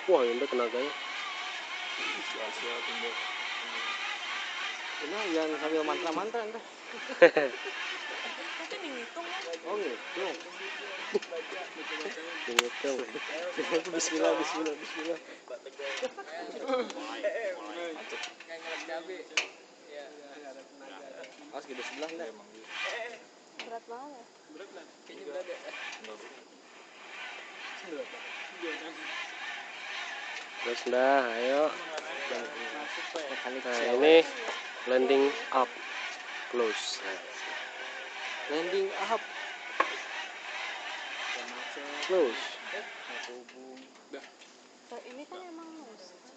Wah, ini tenaganya. Ini jangan sambil mantra-mantra ente. Itu dihitung ya. Oh ngitung. Dihitung. Bismillah, bismillah, bismillah. Awas gitu sebelah enggak? Berat banget ya. Kayaknya berat ya. Terus dah, ayo. Mekanik Nah, cewek. ini landing up close. Landing up. Close. Ini kan emang